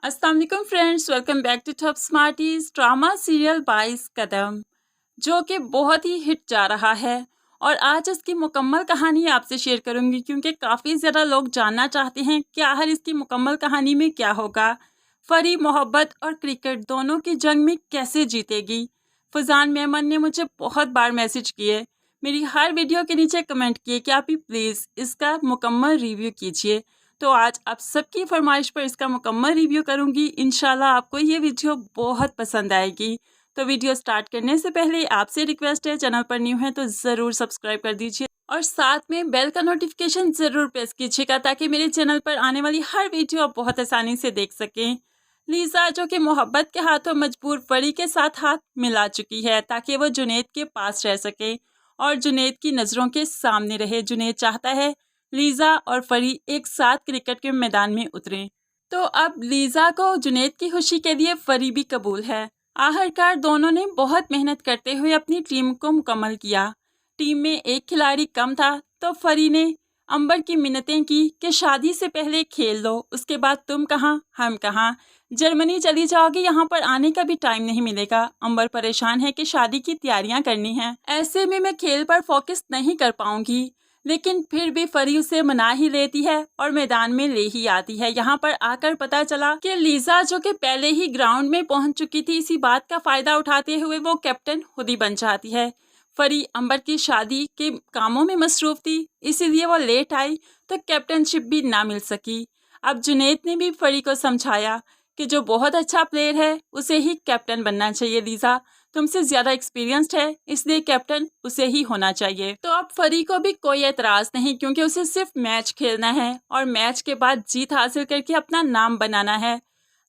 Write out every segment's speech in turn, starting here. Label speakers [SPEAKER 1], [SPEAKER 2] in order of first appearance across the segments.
[SPEAKER 1] अस्सलाम वालेकुम friends, welcome back to top smarties. Drama serial 22 कदम जो कि बहुत ही हिट जा रहा है और आज इसकी मुकम्मल कहानी आपसे शेयर करूंगी क्योंकि काफ़ी ज़्यादा लोग जानना चाहते हैं कि आखिर इसकी मुकम्मल कहानी में क्या होगा। फरी मोहब्बत और क्रिकेट दोनों की जंग में कैसे जीतेगी। फजान मेमन ने मुझे बहुत बार मैसेज किए, मेरी हर वीडियो के नीचे कमेंट किए कि आप ही प्लीज़ इसका मुकम्मल रिव्यू कीजिए। तो आज आप सबकी फरमाइश पर इसका मुकम्मल रिव्यू करूंगी। इंशाल्लाह आपको ये वीडियो बहुत पसंद आएगी। तो वीडियो स्टार्ट करने से पहले आपसे रिक्वेस्ट है, चैनल पर न्यू है तो ज़रूर सब्सक्राइब कर दीजिए और साथ में बेल का नोटिफिकेशन ज़रूर प्रेस कीजिएगा ताकि मेरे चैनल पर आने वाली हर वीडियो आप बहुत आसानी से देख सकें। लीजा जो कि मोहब्बत के हाथों मजबूर फरी के साथ हाथ मिला चुकी है ताकि वो जुनैद के पास रह सके और जुनैद की नज़रों के सामने रहे। जुनैद चाहता है लीजा और फरी एक साथ क्रिकेट के मैदान में उतरें। तो अब लीजा को जुनैद की खुशी के लिए फरी भी कबूल है। आखिरकार दोनों ने बहुत मेहनत करते हुए अपनी टीम को मुकम्मल किया। टीम में एक खिलाड़ी कम था तो फरी ने अंबर की मिन्नतें की कि शादी से पहले खेल लो, उसके बाद तुम कहाँ हम कहाँ, जर्मनी चली जाओगी, यहाँ पर आने का भी टाइम नहीं मिलेगा। अंबर परेशान है कि शादी की तैयारियां करनी है, ऐसे में मैं खेल पर फोकस नहीं कर पाऊंगी। लेकिन फिर भी फरी उसे मना ही लेती है और मैदान में ले ही आती है। यहाँ पर आकर पता चला कि लीजा जो कि पहले ही ग्राउंड में पहुंच चुकी थी, इसी बात का फायदा उठाते हुए वो कैप्टन खुद ही बन जाती है। फरी अंबर की शादी के कामों में मसरूफ थी, इसीलिए वो लेट आई तो कैप्टनशिप भी ना मिल सकी। अब जुनैद ने भी फरी को समझाया कि जो बहुत अच्छा प्लेयर है उसे ही कैप्टन बनना चाहिए। लीजा तुमसे ज्यादा एक्सपीरियंस्ड है, इसलिए कैप्टन उसे ही होना चाहिए। तो अब फरी को भी कोई एतराज नहीं क्योंकि उसे सिर्फ मैच खेलना है और मैच के बाद जीत हासिल करके अपना नाम बनाना है।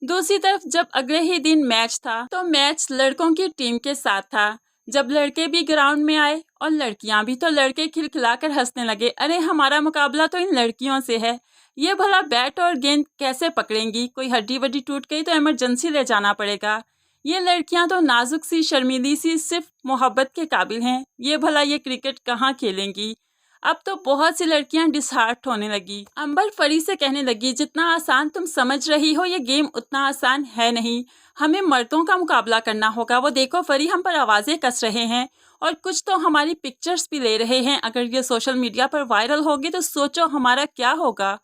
[SPEAKER 1] दूसरी तरफ जब अगले ही दिन मैच था तो मैच लड़कों की टीम के साथ था। जब लड़के भी ग्राउंड में आए और लड़कियां भी तो लड़के खिलखिलाकर हंसने लगे, अरे हमारा मुकाबला तो इन लड़कियों से है, ये भला बैट और गेंद कैसे पकड़ेंगी, कोई हड्डी वड्डी टूट गई तो इमरजेंसी ले जाना पड़ेगा। ये लड़कियां तो नाजुक सी शर्मीली सी सिर्फ मोहब्बत के काबिल हैं, ये भला ये क्रिकेट कहाँ खेलेंगी। अब तो बहुत सी लड़कियां डिसहार्ट होने लगी। अंबर फरी से कहने लगी, जितना आसान तुम समझ रही हो ये गेम उतना आसान है नहीं, हमें मर्दों का मुकाबला करना होगा। वो देखो फरी हम पर आवाजें कस रहे हैं और कुछ तो हमारी पिक्चर्स भी ले रहे हैं, अगर ये सोशल मीडिया पर वायरल होगी तो सोचो हमारा क्या होगा।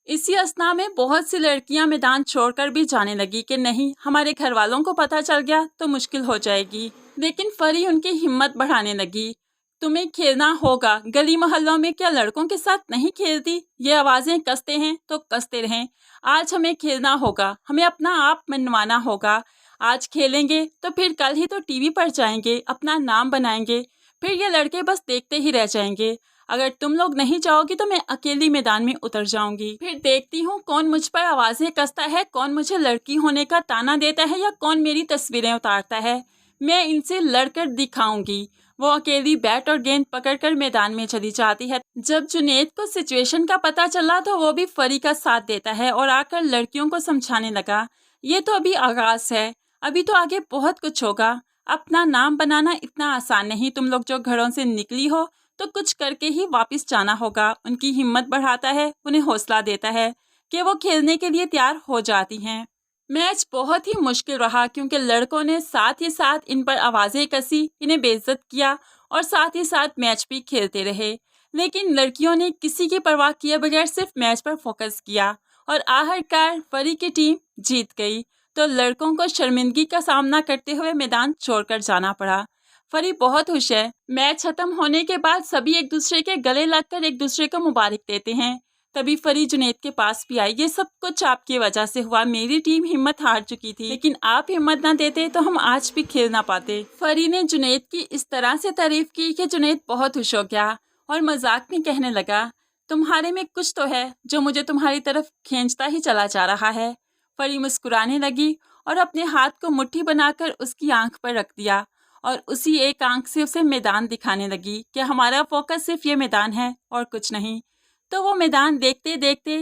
[SPEAKER 1] इसी असना में बहुत सी लड़कियां मैदान छोड़कर भी जाने लगी कि नहीं, हमारे घर वालों को पता चल गया तो मुश्किल हो जाएगी। लेकिन फरी उनकी हिम्मत बढ़ाने लगी, तुम्हें खेलना होगा, गली मोहल्लों में क्या लड़कों के साथ नहीं खेलती, ये आवाजें कसते हैं तो कसते रहें, आज हमें खेलना होगा, हमें अपना आप मनवाना होगा। आज खेलेंगे तो फिर कल ही तो टीवी पर जाएंगे, अपना नाम बनाएंगे, फिर ये लड़के बस देखते ही रह जाएंगे। अगर तुम लोग नहीं जाओगी तो मैं अकेली मैदान में उतर जाऊंगी, फिर देखती हूँ कौन मुझ पर आवाजें कसता है, कौन मुझे लड़की होने का ताना देता है या कौन मेरी तस्वीरें उतारता है, मैं इनसे लड़कर दिखाऊंगी। वो अकेली बैट और गेंद पकड़कर मैदान में चली जाती है। जब जुनैद को सिचुएशन का पता चला तो वो भी फरी का साथ देता है और आकर लड़कियों को समझाने लगा, ये तो अभी आगाज है, अभी तो आगे बहुत कुछ होगा, अपना नाम बनाना इतना आसान नहीं, तुम लोग जो घरों से निकली हो तो कुछ करके ही वापस जाना होगा। उनकी हिम्मत बढ़ाता है, उन्हें हौसला देता है कि वो खेलने के लिए तैयार हो जाती हैं। मैच बहुत ही मुश्किल रहा क्योंकि लड़कों ने साथ ही साथ इन पर आवाजें कसी, इन्हें बेइज्जत किया और साथ ही साथ मैच भी खेलते रहे। लेकिन लड़कियों ने किसी की परवाह किए बगैर सिर्फ मैच पर फोकस किया और आखिरकार फरी की टीम जीत गई। तो लड़कों को शर्मिंदगी का सामना करते हुए मैदान छोड़कर जाना पड़ा। फरी बहुत खुश है। मैच खत्म होने के बाद सभी एक दूसरे के गले लगकर एक दूसरे को मुबारक देते हैं। तभी फरी जुनैद के पास भी आई, ये सब कुछ आपकी वजह से हुआ, मेरी टीम हिम्मत हार चुकी थी, लेकिन आप हिम्मत ना देते तो हम आज भी खेल ना पाते। फरी ने जुनैद की इस तरह से तारीफ की कि जुनैद बहुत खुश हो गया और मजाक में कहने लगा, तुम्हारे में कुछ तो है जो मुझे तुम्हारी तरफ खींचता ही चला जा रहा है। फरी मुस्कुराने लगी और अपने हाथ को मुट्ठी बनाकर उसकी आंख पर रख दिया और उसी एक आंख से उसे मैदान दिखाने लगी कि हमारा फोकस सिर्फ ये मैदान है और कुछ नहीं। तो वो मैदान देखते देखते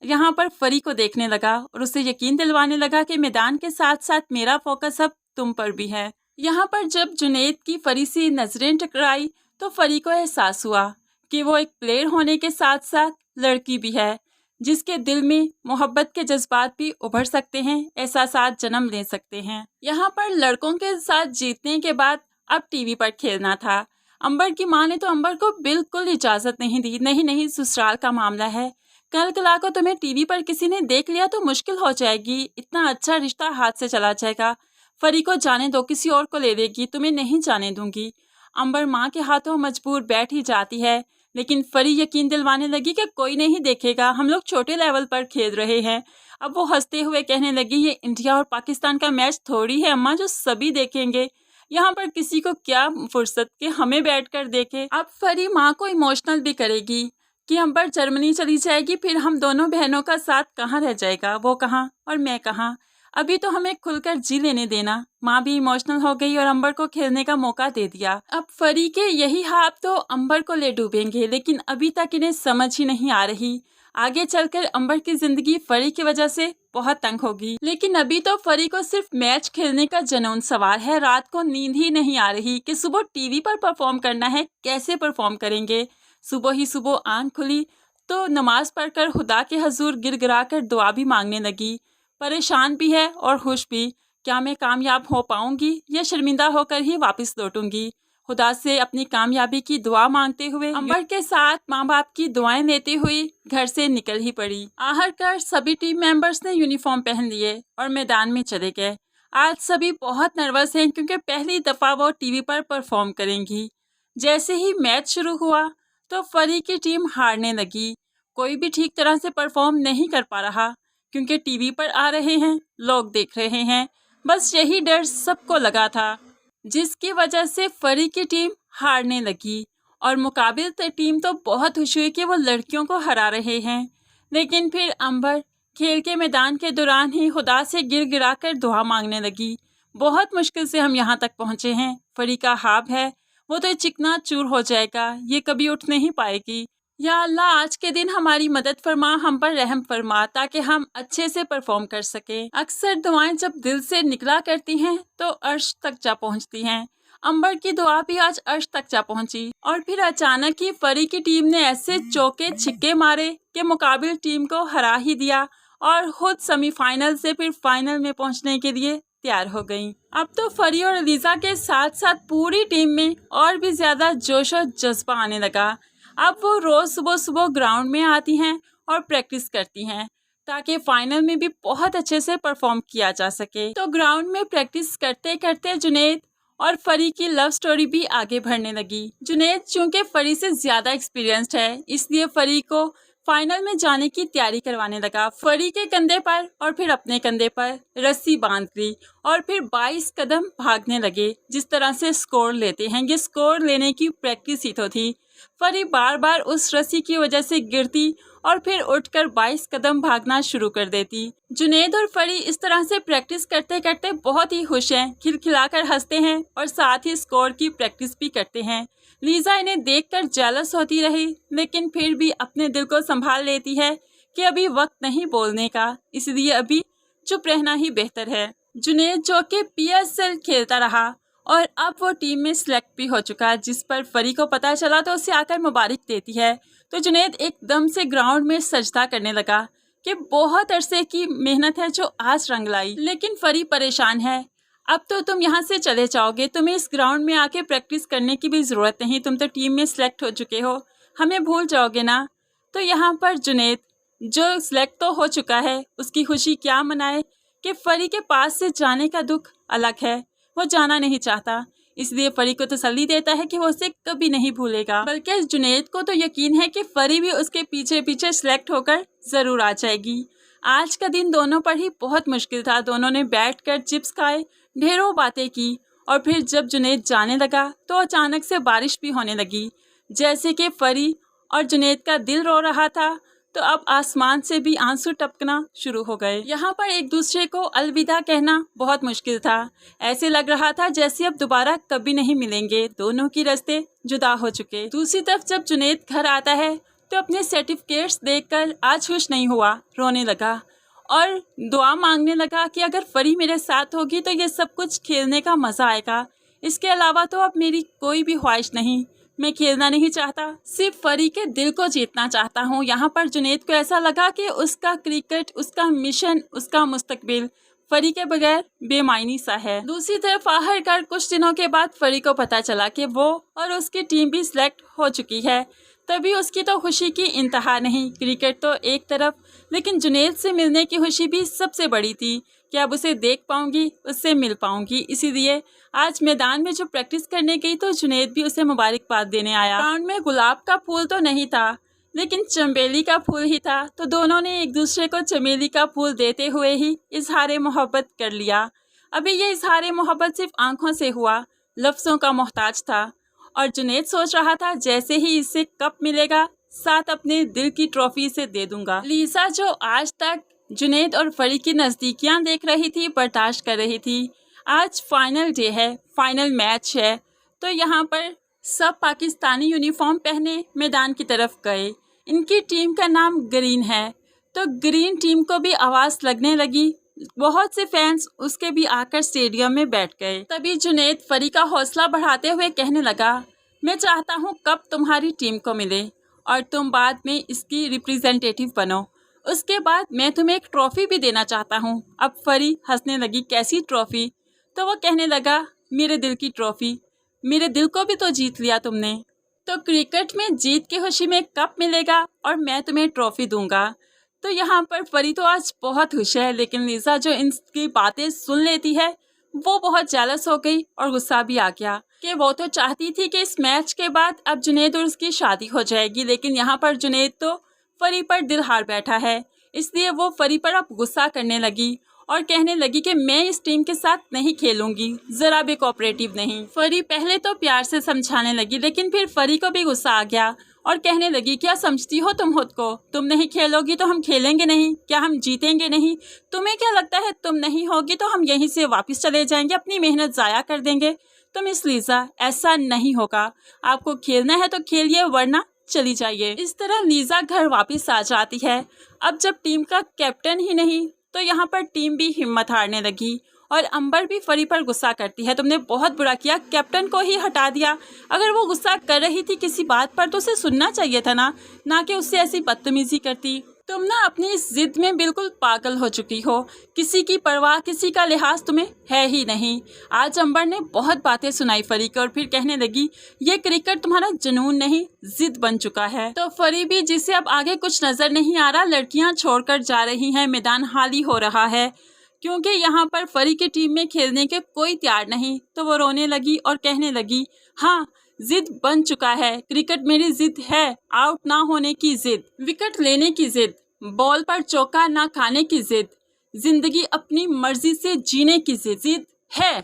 [SPEAKER 1] यहाँ पर फरी को देखने लगा और उसे यकीन दिलवाने लगा कि मैदान के साथ साथ मेरा फोकस अब तुम पर भी है। यहाँ पर जब जुनैद की फरी से नजरें टकराई तो फरी को एहसास हुआ कि वो एक प्लेयर होने के साथ साथ लड़की भी है। जिसके दिल में मोहब्बत के जज्बात भी उभर सकते हैं, एहसासात जन्म ले सकते हैं। यहाँ पर लड़कों के साथ जीतने के बाद अब टीवी पर खेलना था। अंबर की माँ ने तो अंबर को बिल्कुल इजाज़त नहीं दी। नहीं नहीं, ससुराल का मामला है, कल कला को तुम्हें टीवी पर किसी ने देख लिया तो मुश्किल हो जाएगी, इतना अच्छा रिश्ता हाथ से चला जाएगा। फरी को जाने दो, किसी और को ले लेगी, तुम्हें नहीं जाने दूंगी। अंबर माँ के हाथों मजबूर बैठ ही जाती है, लेकिन फरी यकीन दिलवाने लगी कि कोई नहीं देखेगा, हम लोग छोटे लेवल पर खेल रहे हैं। अब वो हंसते हुए कहने लगी, ये इंडिया और पाकिस्तान का मैच थोड़ी है अम्मा जो सभी देखेंगे, यहाँ पर किसी को क्या फुर्सत कि हमें बैठकर देखे। अब फरी माँ को इमोशनल भी करेगी कि अंबर जर्मनी चली जाएगी, फिर हम दोनों बहनों का साथ कहाँ रह जाएगा, वो कहाँ और मैं कहाँ, अभी तो हमें खुलकर जी लेने देना। माँ भी इमोशनल हो गई और अंबर को खेलने का मौका दे दिया। अब फरी के यही हाथ तो अंबर को ले डूबेंगे, लेकिन अभी तक इन्हें समझ ही नहीं आ रही। आगे चलकर अंबर की जिंदगी फरी की वजह से बहुत तंग होगी, लेकिन अभी तो फरी को सिर्फ मैच खेलने का जुनून सवार है। रात को नींद ही नहीं आ रही कि सुबह टीवी पर परफॉर्म करना है, कैसे परफॉर्म करेंगे। सुबह ही सुबह आंख खुली तो नमाज पढ़कर खुदा के हजूर गिड़गिड़ा कर दुआ भी मांगने लगी। परेशान भी है और खुश भी, क्या मैं कामयाब हो पाऊंगी या शर्मिंदा होकर ही वापस लौटूंगी। खुदा से अपनी कामयाबी की दुआ मांगते हुए अंबर के साथ माँ बाप की दुआएं लेते हुए घर से निकल ही पड़ी। आखिरकार सभी टीम मेंबर्स ने यूनिफॉर्म पहन लिए और मैदान में चले गए। आज सभी बहुत नर्वस हैं क्योंकि पहली दफ़ा वो टीवी पर परफॉर्म करेंगी। जैसे ही मैच शुरू हुआ तो फरी की टीम हारने लगी। कोई भी ठीक तरह से परफॉर्म नहीं कर पा रहा क्योंकि टीवी पर आ रहे हैं, लोग देख रहे हैं, बस यही डर सबको लगा था, जिसकी वजह से फरी की टीम हारने लगी। और मुकाबिल टीम तो बहुत खुश हुई कि वो लड़कियों को हरा रहे हैं, लेकिन फिर अंबर खेल के मैदान के दौरान ही खुदा से गिड़गिड़ा कर दुआ मांगने लगी। बहुत मुश्किल से हम यहाँ तक पहुँचे हैं, फरी का हाब है वो तो चिकना चूर हो जाएगा, ये कभी उठ नहीं पाएगी। या अल्लाह आज के दिन हमारी मदद फरमा, हम पर रहम फरमा ताकि हम अच्छे से परफॉर्म कर सकें। अक्सर दुआएं जब दिल से निकला करती हैं तो अर्श तक जा पहुंचती हैं। अंबर की दुआ भी आज अर्श तक जा पहुंची और फिर अचानक ही फरी की टीम ने ऐसे चौके छिक्के मारे कि मुकाबिल टीम को हरा ही दिया और खुद सेमीफाइनल से फिर फाइनल में पहुंचने के लिए तैयार हो गई। अब तो फरी और अलीजा के साथ साथ पूरी टीम में और भी ज्यादा जोश और जज्बा आने लगा। अब वो रोज सुबह सुबह ग्राउंड में आती हैं और प्रैक्टिस करती हैं ताकि फाइनल में भी बहुत अच्छे से परफॉर्म किया जा सके। तो ग्राउंड में प्रैक्टिस करते करते जुनैद और फरी की लव स्टोरी भी आगे बढ़ने लगी। जुनैद चूंकि फरी से ज्यादा एक्सपीरियंस्ड है, इसलिए फरी को फाइनल में जाने की तैयारी करवाने लगा। फरी के कंधे पर और फिर अपने कंधे पर रस्सी बांध ली और फिर 22 कदम भागने लगे। जिस तरह से स्कोर लेते हैं, ये स्कोर लेने की प्रैक्टिस ही तो थी। फरी बार बार उस रस्सी की वजह से गिरती और फिर उठकर 22 कदम भागना शुरू कर देती। जुनैद और फरी इस तरह से प्रैक्टिस करते करते बहुत ही खुश हैं, खिलखिलाकर हंसते हैं और साथ ही स्कोर की प्रैक्टिस भी करते हैं। लीजा इन्हें देखकर जेलस होती रही, लेकिन फिर भी अपने दिल को संभाल लेती है कि अभी वक्त नहीं बोलने का, इसलिए अभी चुप रहना ही बेहतर है। जुनैद जो कि PSL खेलता रहा और अब वो टीम में सिलेक्ट भी हो चुका, जिस पर फरी को पता चला तो उसे आकर मुबारक देती है। तो जुनैद एकदम से ग्राउंड में सजदा करने लगा कि बहुत अरसे की मेहनत है जो आज रंग लाई। लेकिन फरी परेशान है, अब तो तुम यहाँ से चले जाओगे, तुम्हें इस ग्राउंड में आके प्रैक्टिस करने की भी ज़रूरत नहीं, तुम तो टीम में सिलेक्ट हो चुके हो, हमें भूल जाओगे ना। तो यहाँ पर जुनैद जो सिलेक्ट तो हो चुका है, उसकी खुशी क्या मनाए कि फरी के पास से जाने का दुख अलग है, वो जाना नहीं चाहता, इसलिए फरी को तसल्ली देता है कि वो उसे कभी नहीं भूलेगा। बल्कि जुनैद को तो यकीन है कि फरी भी उसके पीछे पीछे सिलेक्ट होकर ज़रूर आ जाएगी। आज का दिन दोनों पर ही बहुत मुश्किल था। दोनों ने बैठकर चिप्स खाए, ढेरों बातें की और फिर जब जुनैद जाने लगा तो अचानक से बारिश भी होने लगी। जैसे कि फरी और जुनैद का दिल रो रहा था तो अब आसमान से भी आंसू टपकना शुरू हो गए। यहाँ पर एक दूसरे को अलविदा कहना बहुत मुश्किल था। ऐसे लग रहा था जैसे अब दोबारा कभी नहीं मिलेंगे, दोनों की रास्ते जुदा हो चुके। दूसरी तरफ जब जुनैद घर आता है तो अपने सर्टिफिकेट्स देखकर आज खुश नहीं हुआ, रोने लगा और दुआ मांगने लगा कि अगर फरी मेरे साथ होगी तो ये सब कुछ खेलने का मज़ा आएगा, इसके अलावा तो अब मेरी कोई भी ख्वाहिश नहीं। मैं खेलना नहीं चाहता, सिर्फ फरी के दिल को जीतना चाहता हूँ। यहाँ पर जुनैद को ऐसा लगा कि उसका क्रिकेट, उसका मिशन, उसका मुस्तकबिल फरी के बगैर बेमायनी सा है। दूसरी तरफ आखिरकार कुछ दिनों के बाद फरी को पता चला कि वो और उसकी टीम भी सिलेक्ट हो चुकी है। तभी उसकी तो खुशी की इंतहा नहीं। क्रिकेट तो एक तरफ, लेकिन जुनैद से मिलने की खुशी भी सबसे बड़ी थी कि अब उसे देख पाऊंगी, उससे मिल पाऊंगी। इसीलिए आज मैदान में जो प्रैक्टिस करने गई तो जुनैद भी उसे मुबारकबाद देने आया। ग्राउंड में गुलाब का फूल तो नहीं था, लेकिन चमेली का फूल ही था, तो दोनों ने एक दूसरे को चमेली का फूल देते हुए ही इजहार मोहब्बत कर लिया। अभी ये इजहार मोहब्बत सिर्फ आंखों से हुआ, लफ्ज़ों का मोहताज था। और जुनैद सोच रहा था जैसे ही इससे कप मिलेगा, साथ अपने दिल की ट्रॉफी से दे दूंगा। लीसा जो आज तक जुनैद और फरी की नज़दीकियां देख रही थी, बर्दाश्त कर रही थी। आज फाइनल डे है, फाइनल मैच है, तो यहाँ पर सब पाकिस्तानी यूनिफॉर्म पहने मैदान की तरफ गए। इनकी टीम का नाम ग्रीन है, तो ग्रीन टीम को भी आवाज़ लगने लगी। बहुत से फैंस उसके भी आकर स्टेडियम में बैठ गए। तभी जुनैद फरी का हौसला बढ़ाते हुए कहने लगा, मैं चाहता हूँ कब तुम्हारी टीम को मिले और तुम बाद में इसकी रिप्रेजेंटेटिव बनो। उसके बाद मैं तुम्हें एक ट्रॉफी भी देना चाहता हूँ। अब फरी हंसने लगी, कैसी ट्रॉफी? तो वो कहने लगा, मेरे दिल की ट्रॉफी, मेरे दिल को भी तो जीत लिया तुमने। तो क्रिकेट में जीत की खुशी में कप मिलेगा और मैं तुम्हें ट्रॉफी दूंगा। तो यहाँ पर फरी तो आज बहुत खुश है, लेकिन लीसा जो इनकी बातें सुन लेती है वो बहुत जेलस हो गई और गुस्सा भी आ गया कि वो तो चाहती थी कि इस मैच के बाद अब जुनैद और उसकी शादी हो जाएगी, लेकिन यहाँ पर जुनैद तो फरी पर दिल हार बैठा है। इसलिए वो फरी पर अब गुस्सा करने लगी और कहने लगी कि मैं इस टीम के साथ नहीं खेलूंगी, ज़रा भी कोऑपरेटिव नहीं। फरी पहले तो प्यार से समझाने लगी, लेकिन फिर फरी को भी गुस्सा आ गया और कहने लगी, क्या समझती हो तुम खुद को? तुम नहीं खेलोगी तो हम खेलेंगे नहीं? क्या हम जीतेंगे नहीं? तुम्हें क्या लगता है तुम नहीं होगी तो हम यहीं से वापस चले जाएंगे, अपनी मेहनत ज़ाया कर देंगे? तो मिस लीसा, ऐसा नहीं होगा, आपको खेलना है तो खेलिए, वरना चली जाइए। इस तरह लीसा घर वापस आ जाती है। अब जब टीम का कैप्टन ही नहीं, तो यहाँ पर टीम भी हिम्मत हारने लगी और अंबर भी फरी पर गुस्सा करती है, तुमने बहुत बुरा किया, कैप्टन को ही हटा दिया। अगर वो गुस्सा कर रही थी किसी बात पर तो उसे सुनना चाहिए था ना कि उससे ऐसी बदतमीजी करती। तुम ना अपनी इस जिद में बिल्कुल पागल हो चुकी हो, किसी की परवाह, किसी का लिहाज तुम्हें है ही नहीं। आज अंबर ने बहुत बातें सुनाई फरी को और फिर कहने लगी, ये क्रिकेट तुम्हारा जुनून नहीं, जिद बन चुका है। तो फरी भी, जिसे अब आगे कुछ नजर नहीं आ रहा, लड़कियां छोड़कर जा रही हैं, मैदान खाली हो रहा है क्योंकि यहाँ पर फरी की टीम में खेलने के कोई तैयार नहीं। तो वो रोने लगी और कहने लगी, हाँ जिद बन चुका है, क्रिकेट मेरी जिद है, आउट ना होने की जिद, विकेट लेने की जिद, बॉल पर चौका ना खाने की जिद, जिंदगी अपनी मर्जी से जीने की जिद है।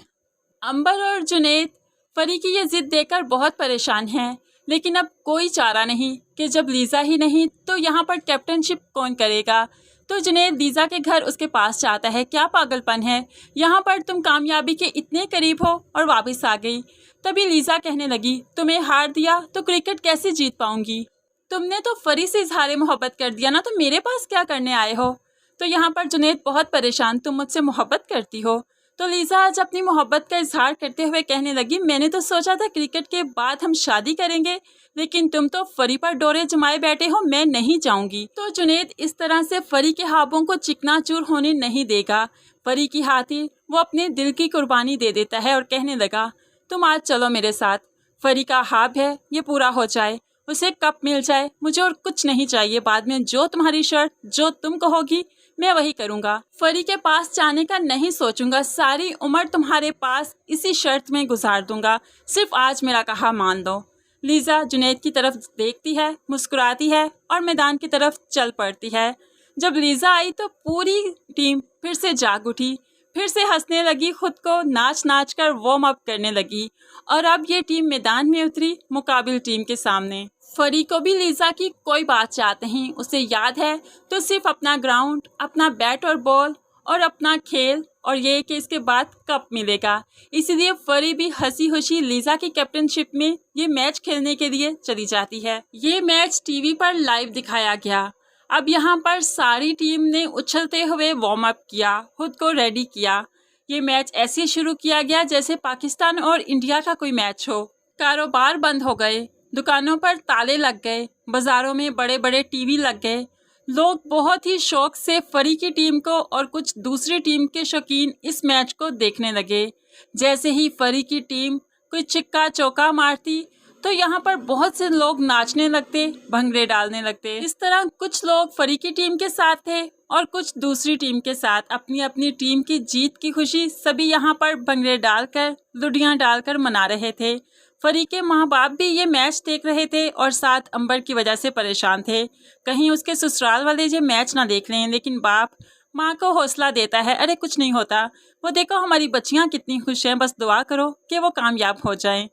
[SPEAKER 1] अंबर और जुनैद फरी की ये जिद देखकर बहुत परेशान हैं, लेकिन अब कोई चारा नहीं कि जब लीजा ही नहीं तो यहाँ पर कैप्टनशिप कौन करेगा। तो जुनैद लीजा के घर उसके पास जाता है, क्या पागलपन है, यहाँ पर तुम कामयाबी के इतने करीब हो और वापस आ गई। तभी लीजा कहने लगी, तुम्हें हार दिया तो क्रिकेट कैसे जीत पाऊंगी? तुमने तो फरी से इजहार मोहब्बत कर दिया ना, तो मेरे पास क्या करने आए हो? तो यहाँ पर जुनैद बहुत परेशान, तुम मुझसे मोहब्बत करती हो? तो लीजा आज अपनी मोहब्बत का इजहार करते हुए कहने लगी, मैंने तो सोचा था क्रिकेट के बाद हम शादी करेंगे, लेकिन तुम तो फरी पर डोरे जमाए बैठे हो, मैं नहीं जाऊंगी। तो जुनैद इस तरह से फरी के ख्वाबों को चिकनाचूर होने नहीं देगा। फरी की खातिर वो अपने दिल की कुर्बानी दे देता है और कहने लगा, तुम आज चलो मेरे साथ, फरी का ख्वाब है ये पूरा हो जाए, उसे कप मिल जाए, मुझे और कुछ नहीं चाहिए। बाद में जो तुम्हारी शर्त, जो तुम कहोगी मैं वही करूँगा। फरी के पास जाने का नहीं सोचूंगा, सारी उम्र तुम्हारे पास इसी शर्त में गुजार दूंगा, सिर्फ आज मेरा कहा मान दो। लीजा जुनैद की तरफ देखती है, मुस्कुराती है और मैदान की तरफ चल पड़ती है। जब लीजा आई तो पूरी टीम फिर से जाग उठी, फिर से हंसने लगी, खुद को नाच नाच कर वार्म अप करने लगी और अब ये टीम मैदान में उतरी मुकाबिल टीम के सामने। फरी को भी लीजा की कोई बात याद नहीं, उसे याद है तो सिर्फ अपना ग्राउंड, अपना बैट और बॉल और अपना खेल, और ये कि इसके बाद कप मिलेगा। इसीलिए फरी भी हंसी खुशी लीजा की कैप्टनशिप में ये मैच खेलने के लिए चली जाती है। ये मैच टीवी पर लाइव दिखाया गया। अब यहाँ पर सारी टीम ने उछलते हुए वार्म अप किया, खुद को रेडी किया। ये मैच ऐसे शुरू किया गया जैसे पाकिस्तान और इंडिया का कोई मैच हो। कारोबार बंद हो गए, दुकानों पर ताले लग गए, बाजारों में बड़े बड़े टीवी लग गए। लोग बहुत ही शौक से फरी की टीम को और कुछ दूसरी टीम के शौकीन इस मैच को देखने लगे। जैसे ही फरी की टीम कोई छिक्का चौका मारती तो यहाँ पर बहुत से लोग नाचने लगते, भंगड़े डालने लगते। इस तरह कुछ लोग फरी की टीम के साथ थे और कुछ दूसरी टीम के साथ। अपनी अपनी टीम की जीत की खुशी सभी यहाँ पर भंगड़े डालकर, लुडियाँ डालकर मना रहे थे। फरी के माँ बाप भी ये मैच देख रहे थे और साथ अंबर की वजह से परेशान थे, कहीं उसके ससुराल वाले ये मैच ना देख लें। लेकिन बाप माँ को हौसला देता है, अरे कुछ नहीं होता, वो देखो हमारी बच्चियाँ कितनी खुश हैं, बस दुआ करो कि वो कामयाब हो जाएं।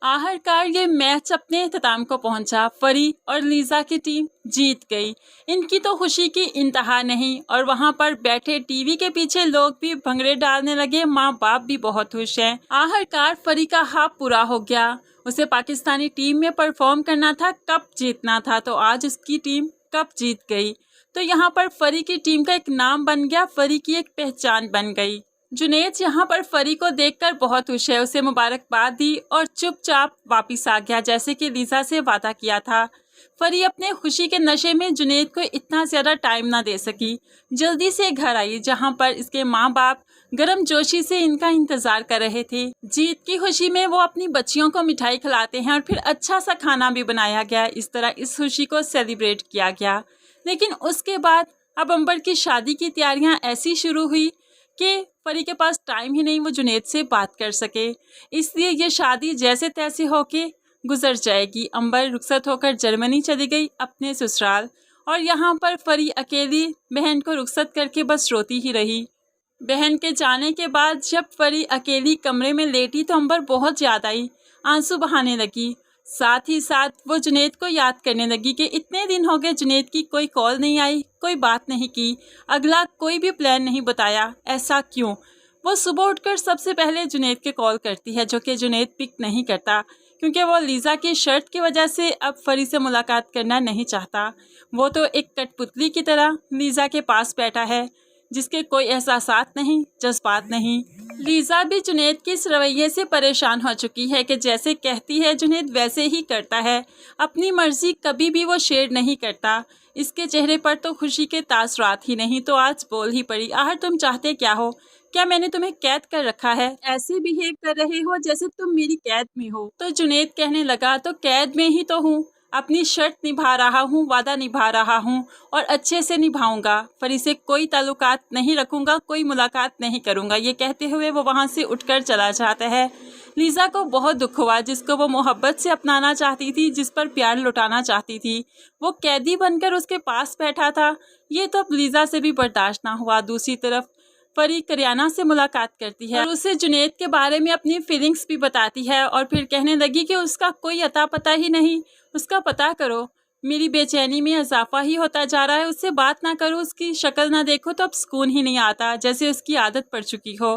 [SPEAKER 1] आखिरकार ये मैच अपने अख्ताम को पहुंचा। फरी और लीजा की टीम जीत गई। इनकी तो खुशी की इंतहा नहीं और वहां पर बैठे टीवी के पीछे लोग भी भंगड़े डालने लगे। माँ बाप भी बहुत खुश हैं। आखिरकार फरी का हाफ पूरा हो गया। उसे पाकिस्तानी टीम में परफॉर्म करना था, कप जीतना था, तो आज उसकी टीम कप जीत गई। तो यहाँ पर फरी की टीम का एक नाम बन गया, फरी की एक पहचान बन गई। जुनैद यहाँ पर फरी को देखकर बहुत खुश है, उसे मुबारकबाद दी और चुपचाप वापस आ गया जैसे कि लीजा से वादा किया था। फरी अपने खुशी के नशे में जुनैद को इतना ज़्यादा टाइम ना दे सकी, जल्दी से घर आई जहाँ पर इसके माँ बाप गर्म जोशी से इनका इंतज़ार कर रहे थे। जीत की खुशी में वो अपनी बच्चियों को मिठाई खिलाते हैं और फिर अच्छा सा खाना भी बनाया गया। इस तरह इस खुशी को सेलिब्रेट किया गया। लेकिन उसके बाद अब अंबर की शादी की तैयारियां ऐसी शुरू हुई कि फरी के पास टाइम ही नहीं वो जुनैद से बात कर सके। इसलिए ये शादी जैसे तैसे होके गुजर जाएगी। अंबर रुखसत होकर जर्मनी चली गई अपने ससुराल और यहाँ पर फरी अकेली बहन को रुखसत करके बस रोती ही रही। बहन के जाने के बाद जब फरी अकेली कमरे में लेटी तो अंबर बहुत याद आई, आंसू बहाने लगी। साथ ही साथ वो जुनैद को याद करने लगी कि इतने दिन हो गए जुनैद की कोई कॉल नहीं आई, कोई बात नहीं की, अगला कोई भी प्लान नहीं बताया, ऐसा क्यों। वो सुबह उठकर सबसे पहले जुनैद के कॉल करती है, जो कि जुनैद पिक नहीं करता क्योंकि वो लीजा की शर्ट की वजह से अब फरी से मुलाकात करना नहीं चाहता। वो तो एक कठपुतली की तरह लीजा के पास बैठा है जिसके कोई एहसासात नहीं, जज्बात नहीं। लीजा भी जुनैद के इस रवैये से परेशान हो चुकी है कि जैसे कहती है जुनैद वैसे ही करता है, अपनी मर्जी कभी भी वो शेयर नहीं करता। इसके चेहरे पर तो खुशी के तासरात ही नहीं, तो आज बोल ही पड़ी, आखिर तुम चाहते क्या हो? क्या मैंने तुम्हें कैद कर रखा है? ऐसे बिहेव कर रहे हो जैसे तुम मेरी कैद में हो। तो जुनैद कहने लगा, तो कैद में ही तो हूँ, अपनी शर्त निभा रहा हूँ, वादा निभा रहा हूँ और अच्छे से निभाऊंगा। फरी से कोई ताल्लुकात नहीं रखूंगा, कोई मुलाकात नहीं करूंगा। ये कहते हुए वो वहाँ से उठकर चला जाता है। लीजा को बहुत दुख हुआ, जिसको वो मोहब्बत से अपनाना चाहती थी, जिस पर प्यार लुटाना चाहती थी, वो कैदी बनकर उसके पास बैठा था। ये तो अब लीजा से भी बर्दाश्त ना हुआ। दूसरी तरफ फरी करियाना से मुलाकात करती है और उसे जुनैद के बारे में अपनी फीलिंग्स भी बताती है और फिर कहने लगी कि उसका कोई अता पता ही नहीं, उसका पता करो। मेरी बेचैनी में इजाफा ही होता जा रहा है, उससे बात ना करो, उसकी शक्ल ना देखो तो अब सुकून ही नहीं आता, जैसे उसकी आदत पड़ चुकी हो।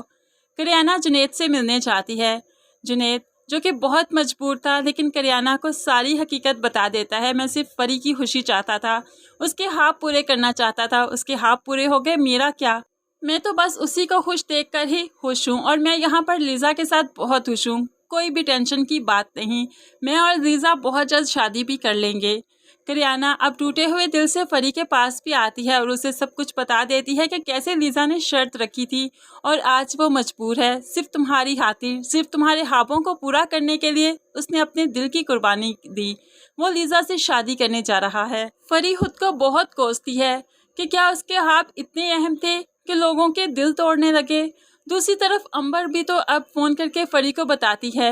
[SPEAKER 1] करियाना जुनैद से मिलने चाहती है। जुनैद जो कि बहुत मजबूर था, लेकिन करियाना को सारी हकीकत बता देता है। मैं सिर्फ फरी की खुशी चाहता था, उसके ख्वाब पूरे करना चाहता था, उसके ख्वाब पूरे हो गए, मेरा क्या, मैं तो बस उसी को खुश देखकर ही खुश हूँ और मैं यहाँ पर लीजा के साथ बहुत खुश हूँ, कोई भी टेंशन की बात नहीं। मैं और लीजा बहुत जल्द शादी भी कर लेंगे। करियाना अब टूटे हुए दिल से फरी के पास भी आती है और उसे सब कुछ बता देती है कि कैसे लीजा ने शर्त रखी थी और आज वो मजबूर है, सिर्फ तुम्हारी खातिर, सिर्फ तुम्हारे ख्वाबों को पूरा करने के लिए उसने अपने दिल की कुर्बानी दी। वो लीजा से शादी करने जा रहा है। फरी खुद को बहुत कोसती है कि क्या उसके ख्वाब इतने अहम थे कि लोगों के दिल तोड़ने लगे। दूसरी तरफ अंबर भी तो अब फ़ोन करके फरी को बताती है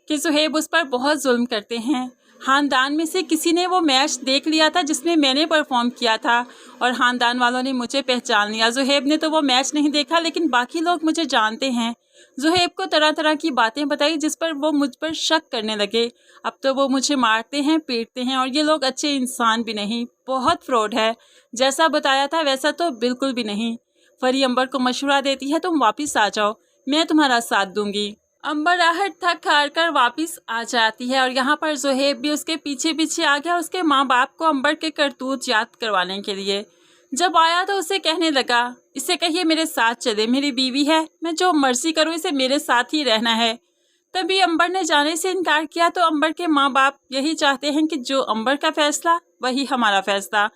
[SPEAKER 1] कि सुहेब उस पर बहुत जुल्म करते हैं। ख़ानदान में से किसी ने वो मैच देख लिया था जिसमें मैंने परफॉर्म किया था और ख़ानदान वालों ने मुझे पहचान लिया। ज़ुहैब ने तो वो मैच नहीं देखा, लेकिन बाकी लोग मुझे जानते हैं। ज़ुहैब को तरह तरह की बातें बताई जिस पर वो मुझ पर शक करने लगे। अब तो वो मुझे मारते हैं, पीटते हैं और ये लोग अच्छे इंसान भी नहीं, बहुत फ्रॉड है। जैसा बताया था वैसा तो बिल्कुल भी नहीं। फरी अंबर को मशवरा देती है, तुम वापस आ जाओ, मैं तुम्हारा साथ दूंगी। अंबर आहट थक हार कर वापस आ जाती है और यहाँ पर ज़ुहैब भी उसके पीछे पीछे आ गया, उसके माँ बाप को अंबर के करतूत याद करवाने के लिए। जब आया तो उसे कहने लगा, इसे कहिए मेरे साथ चले, मेरी बीवी है, मैं जो मर्जी करूँ, इसे मेरे साथ ही रहना है। तभी अंबर ने जाने से इनकार किया तो अंबर के माँ बाप यही चाहते हैं कि जो अंबर का फैसला वही हमारा फैसला।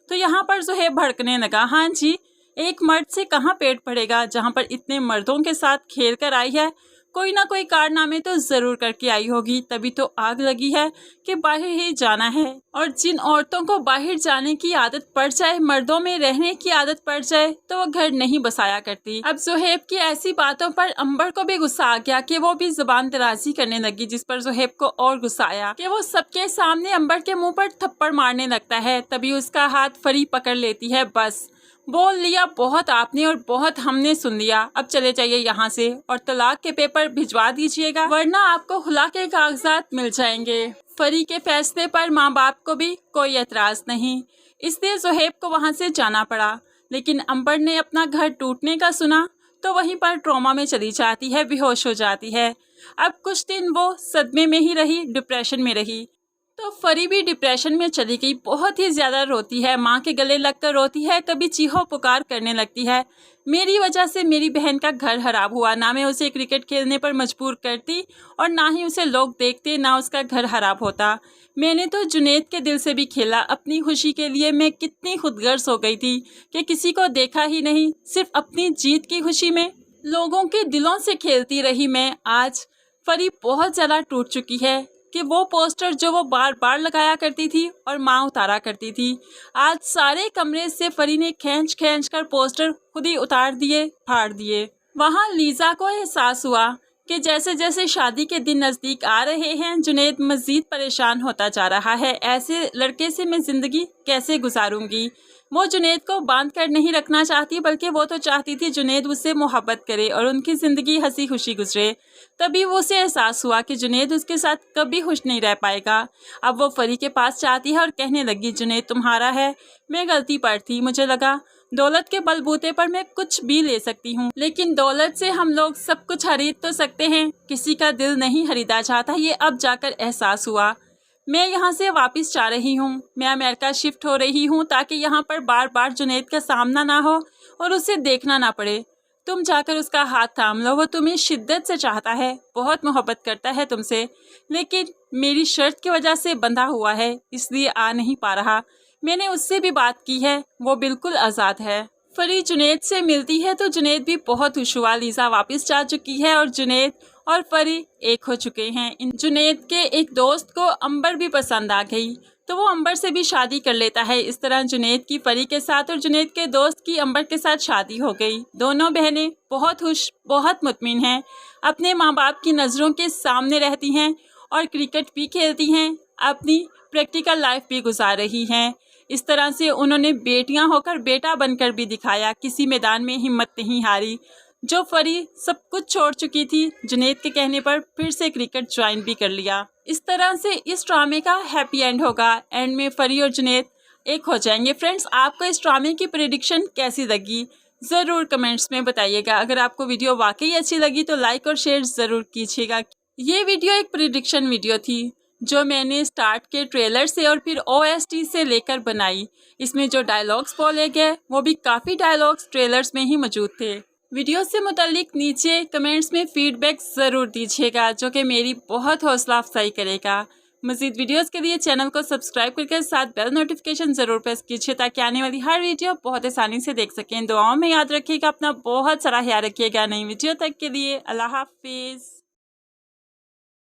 [SPEAKER 1] तो यहाँ पर ज़ुहैब भड़कने लगा, हाँ जी, एक मर्द से कहाँ पेट पड़ेगा, जहाँ पर इतने मर्दों के साथ खेल कर आई है, कोई ना कोई कारनामे तो ज़रूर करके आई होगी, तभी तो आग लगी है कि बाहर ही जाना है। और जिन औरतों को बाहर जाने की आदत पड़ जाए, मर्दों में रहने की आदत पड़ जाए, तो वो घर नहीं बसाया करती। अब ज़ुहैब की ऐसी बातों पर अंबर को भी गुस्सा आ गया कि वो भी ज़ुबान दराजी करने लगी, जिस पर ज़ुहैब को और गुस्सा आया कि वो सबके सामने अंबर के मुँह पर थप्पड़ मारने लगता है। तभी उसका हाथ फरी पकड़ लेती है, बस बोल लिया बहुत आपने और बहुत हमने सुन लिया, अब चले जाइए यहाँ से और तलाक के पेपर भिजवा दीजिएगा, वरना आपको खुला के कागजात मिल जाएंगे। फरी के फैसले पर माँ बाप को भी कोई एतराज़ नहीं, इसलिए ज़ुहैब को वहाँ से जाना पड़ा। लेकिन अंबर ने अपना घर टूटने का सुना तो वहीं पर ट्रॉमा में चली जाती है, बेहोश हो जाती है। अब कुछ दिन वो सदमे में ही रही, डिप्रेशन में रही। तो फरी भी डिप्रेशन में चली गई, बहुत ही ज़्यादा रोती है, माँ के गले लगकर रोती है, कभी चीहो पुकार करने लगती है, मेरी वजह से मेरी बहन का घर खराब हुआ, ना मैं उसे क्रिकेट खेलने पर मजबूर करती और ना ही उसे लोग देखते, ना उसका घर खराब होता। मैंने तो जुनैद के दिल से भी खेला, अपनी खुशी के लिए मैं कितनी खुदगर्ज हो गई थी कि किसी को देखा ही नहीं, सिर्फ अपनी जीत की खुशी में लोगों के दिलों से खेलती रही मैं। आज फरी बहुत ज़्यादा टूट चुकी है कि वो पोस्टर जो वो बार बार लगाया करती थी और माँ उतारा करती थी, आज सारे कमरे से फरी ने खींच खींच कर पोस्टर खुद ही उतार दिए, फाड़ दिए। वहाँ लीज़ा को एहसास हुआ कि जैसे जैसे शादी के दिन नज़दीक आ रहे हैं, जुनैद मज़ीद परेशान होता जा रहा है। ऐसे लड़के से मैं ज़िंदगी कैसे गुजारूंगी। वो जुनैद को बांध कर नहीं रखना चाहती, बल्कि वो तो चाहती थी जुनैद उससे मोहब्बत करे और उनकी ज़िंदगी हंसी खुशी गुजरे। तभी वो उसे एहसास हुआ कि जुनैद उसके साथ कभी खुश नहीं रह पाएगा। अब वो फरी के पास जाती है और कहने लगी, जुनैद तुम्हारा है, मैं गलती पर थी, मुझे लगा दौलत के बलबूते पर मैं कुछ भी ले सकती हूँ, लेकिन दौलत से हम लोग सब कुछ खरीद तो सकते हैं, किसी का दिल नहीं खरीदा जाता, ये अब जाकर एहसास हुआ। मैं यहाँ से वापस जा रही हूँ, मैं अमेरिका शिफ्ट हो रही हूँ ताकि यहाँ पर बार बार जुनैद का सामना ना हो और उसे देखना ना पड़े। तुम जाकर उसका हाथ थाम लो, वो तुम्हें शिद्दत से चाहता है, बहुत मोहब्बत करता है तुमसे, लेकिन मेरी शर्त की वजह से बंधा हुआ है, इसलिए आ नहीं पा रहा। मैंने उससे भी बात की है, वो बिल्कुल आज़ाद है। फरी जुनैद से मिलती है तो जुनैद भी बहुत खुश हुआ, लीज़ा वापस जा चुकी है और जुनैद और फरी एक हो चुके हैं। इन जुनैद के एक दोस्त को अंबर भी पसंद आ गई तो वो अंबर से भी शादी कर लेता है। इस तरह जुनैद की फरी के साथ और जुनैद के दोस्त की अंबर के साथ शादी हो गई। दोनों बहनें बहुत खुश, बहुत मुतमिन हैं, अपने माँ बाप की नज़रों के सामने रहती हैं और क्रिकेट भी खेलती हैं, अपनी प्रैक्टिकल लाइफ भी गुजार रही हैं। इस तरह से उन्होंने बेटियां होकर बेटा बनकर भी दिखाया, किसी मैदान में हिम्मत नहीं हारी। जो फरी सब कुछ छोड़ चुकी थी, जुनैद के कहने पर फिर से क्रिकेट ज्वाइन भी कर लिया। इस तरह से इस ड्रामे का हैप्पी एंड होगा, एंड में फरी और जुनैद एक हो जाएंगे। फ्रेंड्स, आपको इस ड्रामे की प्रेडिक्शन कैसी लगी ज़रूर कमेंट्स में बताइएगा। अगर आपको वीडियो वाकई अच्छी लगी तो लाइक और शेयर ज़रूर कीजिएगा। ये वीडियो एक प्रेडिक्शन वीडियो थी जो मैंने स्टार्ट के ट्रेलर से और फिर OST से लेकर बनाई। इसमें जो डायलॉग्स बोले गए वो भी काफ़ी डायलॉग्स ट्रेलर्स में ही मौजूद थे। वीडियो से मुतालिक नीचे कमेंट्स में फीडबैक ज़रूर दीजिएगा, जो कि मेरी बहुत हौसला अफजाई करेगा। मज़ीद वीडियोस के लिए चैनल को सब्सक्राइब करके साथ बेल नोटिफिकेशन ज़रूर प्रेस कीजिए ताकि आने वाली हर वीडियो बहुत आसानी से देख सकें। दुआओं में याद रखिएगा, अपना बहुत सारा ख्याल रखिएगा। नई वीडियो तक के लिए अल्लाह हाफिज़।